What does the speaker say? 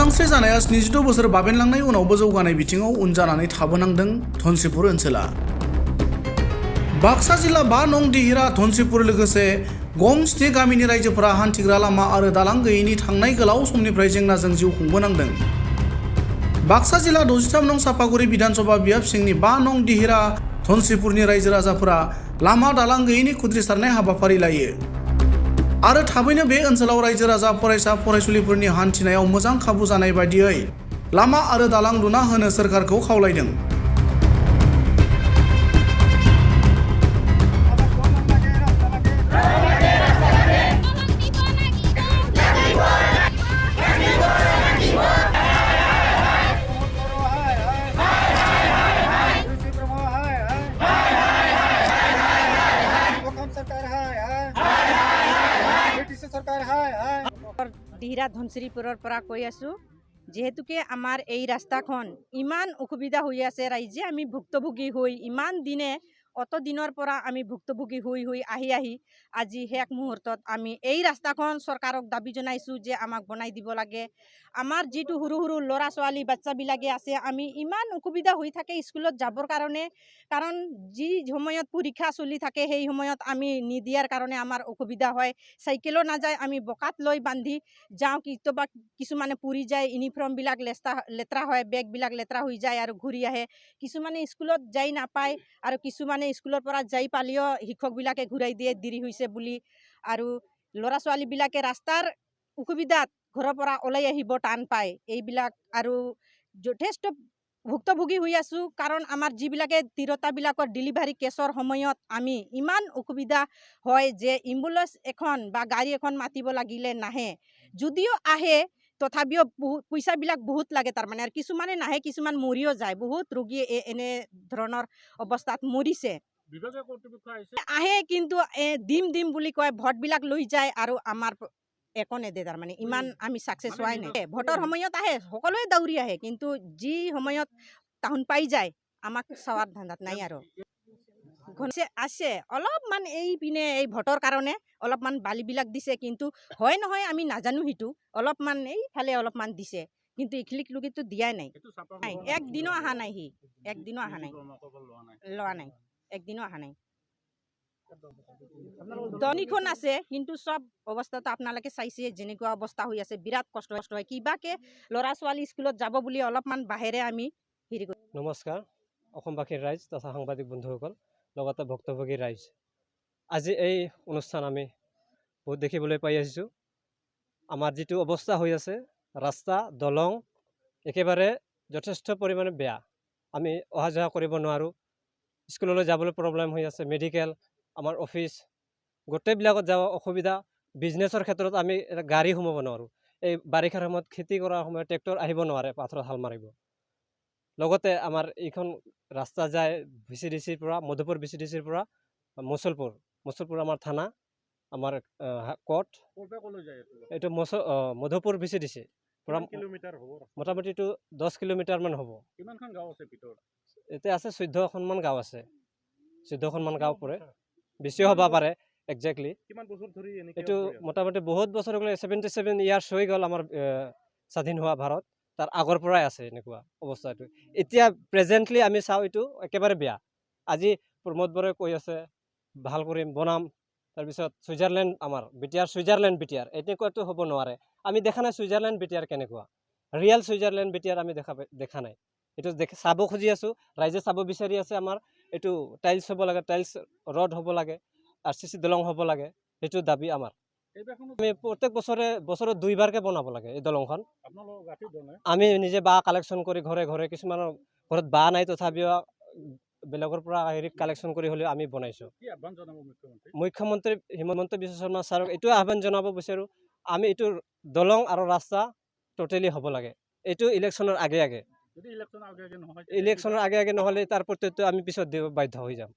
उदांस्रि जानाया 72 बोसोर बाबेनलांनाय उनावबो जौगानाय बिथिङाव उन जानानै थाबोनांदों धनसिपुर ओनसोला। बाक्सा जिल्ला 5 नं दिहिरा धनसिपुर लोगोसे गंस्नि गामिनि रायजोफोरा हान्थिग्रा लामा आरो दालां गैयैनि थांनाय गोलाव समनिफ्राय जेंनाजों जिउ खुंबोनांदों। बाक्सा जिल्ला 63 नं सापागुरि विधानसभा बियाब सिंनि 5 नं दिहिरा धनसिपुरनि रायजो राजाफोरा लामा दालां गैयैनि खुद्रिसारनाय हाबाफारि लायो आरो थाबैनो बे ओनसोलाव रायजो राजा फरायसा फरायसुलिफोरनि हान्थिनायाव मोजां खाबु जानाय बायदियै लामा आरो दालां लुना होनो सोरखारखौ खावलायदों। দিহিৰা ধনচিৰিপুৰৰ পৰা কৈ আছোঁ, যিহেতুকে আমাৰ এই ৰাস্তাখন ইমান অসুবিধা হৈ আছে, ৰাইজে আমি ভুক্তভোগী হৈ ইমান দিনে অত দিনৰ পৰা আমি ভুক্তভোগী হৈ আহি আজি শেষ মুহূৰ্তত আমি এই ৰাস্তাখন চৰকাৰক দাবী জনাইছোঁ যে আমাক বনাই দিব লাগে। আমাৰ যিটো সৰু সৰু ল'ৰা ছোৱালী বাচ্চাবিলাকে আছে, আমি ইমান অসুবিধা হৈ থাকে স্কুলত যাবৰ কাৰণে, কাৰণ যি সময়ত পৰীক্ষা চলি থাকে সেই সময়ত আমি নিদিয়াৰ কাৰণে আমাৰ অসুবিধা হয়। চাইকেলো নাযায়, আমি বোকাত লৈ বান্ধি যাওঁ, কেতিয়াবা কিছুমানে পুৰি যায়, ইউনিফৰ্মবিলাক লেতেৰা হয়, বেগবিলাক লেতেৰা হৈ যায় আৰু ঘূৰি আহে। কিছুমানে স্কুলত যাই নাপায় আৰু কিছুমানে স্কুলৰ পৰা যাই পালেও শিক্ষকবিলাকে ঘূৰাই দিয়ে দেৰি হৈছে বুলি। আৰু ল'ৰা ছোৱালীবিলাকে ৰাস্তাৰ অসুবিধাত ঘৰৰ পৰা ওলাই আহিব টান পায়। এইবিলাক আৰু যথেষ্ট ভুক্তভোগী হৈ আছোঁ, কাৰণ আমাৰ যিবিলাকে তিৰোতাবিলাকৰ ডেলিভাৰী কেছৰ সময়ত আমি ইমান অসুবিধা হয় যে এম্বুলেঞ্চ এখন বা গাড়ী এখন মাতিব লাগিলে নাহে, যদিও আহে তথাপিও পইচাবিলাক বহুত লাগে তাৰমানে, আৰু কিছুমানে নাহে, কিছুমান মৰিও যায়, বহুত ৰোগী এনে ধৰণৰ অৱস্থাত মৰিছে। আহে কিন্তু দিম বুলি কয়, ভোটবিলাক লৈ যায় আৰু আমাৰ একো নেদে, তাৰমানে ইমান আমি ছাকচেছ হোৱাই নাই। ভোটৰ সময়ত আহে, সকলোৱে দৌৰি আহে, কিন্তু যি সময়ত তাহোন পাই যায় আমাক চোৱাৰ ধান্দাত নাই। আৰু আছে অলপমান এইপিনে এই ভোটৰ কাৰণে অলপমান বালিবিলাক দিছে, কিন্তু হয় নহয় আমি নাজানো, সেইটো অলপমান এইফালে অলপমান দিছে, কিন্তু এইখিনিক লগিতো দিয়াই নাই। একদিনো অহা নাই, একদিনো অহা নাই, লোৱা নাই, একদিনো অহা নাই। দনিখন আছে, কিন্তু চব অৱস্থাটো আপোনালোকে চাইছে যেনেকুৱা অৱস্থা হৈ আছে, বিৰাট কষ্ট হয়। কিবাকে ল'ৰা ছোৱালী স্কুলত যাব বুলি অলপমান বাহিৰে আমি হেৰি কৰোঁ। নমস্কাৰ অসমবাসীৰ ৰাইজ তথা সাংবাদিক বন্ধুসকল, লগতে ভুক্তভোগী ৰাইজ, আজি এই অনুষ্ঠান আমি বহুত দেখিবলৈ পাই আহিছোঁ। আমাৰ যিটো অৱস্থা হৈ আছে, ৰাস্তা দলং একেবাৰে যথেষ্ট পৰিমাণে বেয়া, আমি অহা যোৱা কৰিব নোৱাৰোঁ, স্কুললৈ যাবলৈ প্ৰব্লেম হৈ আছে, মেডিকেল আমাৰ অফিচ গোটেইবিলাকত যাব অসুবিধা। বিজনেছৰ ক্ষেত্ৰত আমি গাড়ী সোমাব নোৱাৰোঁ, এই বাৰিষাৰ সময়ত খেতি কৰাৰ সময়ত ট্ৰেক্টৰ আহিব নোৱাৰে পাথৰত হাল মাৰিব। লগতে আমাৰ এইখন ৰাস্তা যায় VCDCৰ পৰা, মধুপুৰ VCDCৰ পৰা মুছলপুৰ আমাৰ থানা, আমাৰ কোৰ্ট, এইটো মধুপুৰ VCDC পৰা মোটামুটি এইটো 10 কিলোমিটাৰমান হ'ব। এতিয়া আছে 14খনমান গাঁও আছে, 14খনমান গাঁও পৰে, বেছিও হ'ব পাৰে একজেক্টলি। এইটো মোটামুটি বহুত বছৰ 77 ইয়াৰ্ছ হৈ গ'ল আমাৰ স্বাধীন হোৱা ভাৰত, তাৰ আগৰ পৰাই আছে এনেকুৱা অৱস্থাটো। এতিয়া প্ৰেজেণ্টলি আমি চাওঁ এইটো একেবাৰে বেয়া। আজি প্ৰমোদ বৰাই কৈ আছে ভাল কৰিম, বনাম, তাৰপিছত ছুইজাৰলেণ্ড, আমাৰ ছুইজাৰলেণ্ড এনেকুৱাটো হ'ব নোৱাৰে। আমি দেখা নাই ছুইজাৰলেণ্ড কেনেকুৱা, ৰিয়েল ছুইজাৰলেণ্ড আমি দেখা নাই। এইটো চাব খুজি আছোঁ, ৰাইজে চাব বিচাৰি আছে। আমাৰ এইটো টাইলছ হ'ব লাগে, টাইলছ ৰড হ'ব লাগে, RCC দলং হ'ব লাগে, সেইটো দাবী আমাৰ। আমি প্ৰত্যেক বছৰত 2বাৰকৈ বনাব লাগে এই দলংখন। আমি নিজে বাঁহ কালেকশ্যন কৰি ঘৰে ঘৰে, কিছুমানৰ ঘৰত বাঁহ নাই তথাপিও বেলেগৰ পৰা কালেকশ্যন কৰি হ'লেও আমি বনাইছোঁ। মুখ্যমন্ত্ৰী হিমন্ত বিশ্ব শৰ্মা ছাৰক এইটোৱে আহ্বান জনাব বিচাৰোঁ, আমি এইটো দলং আৰু ৰাস্তা টোটেলি হ'ব লাগে। এইটো ইলেকশ্যনৰ আগে নহ'লে তাৰ প্ৰত্যুত্তৰ আমি পিছত দিব বাধ্য হৈ যাম।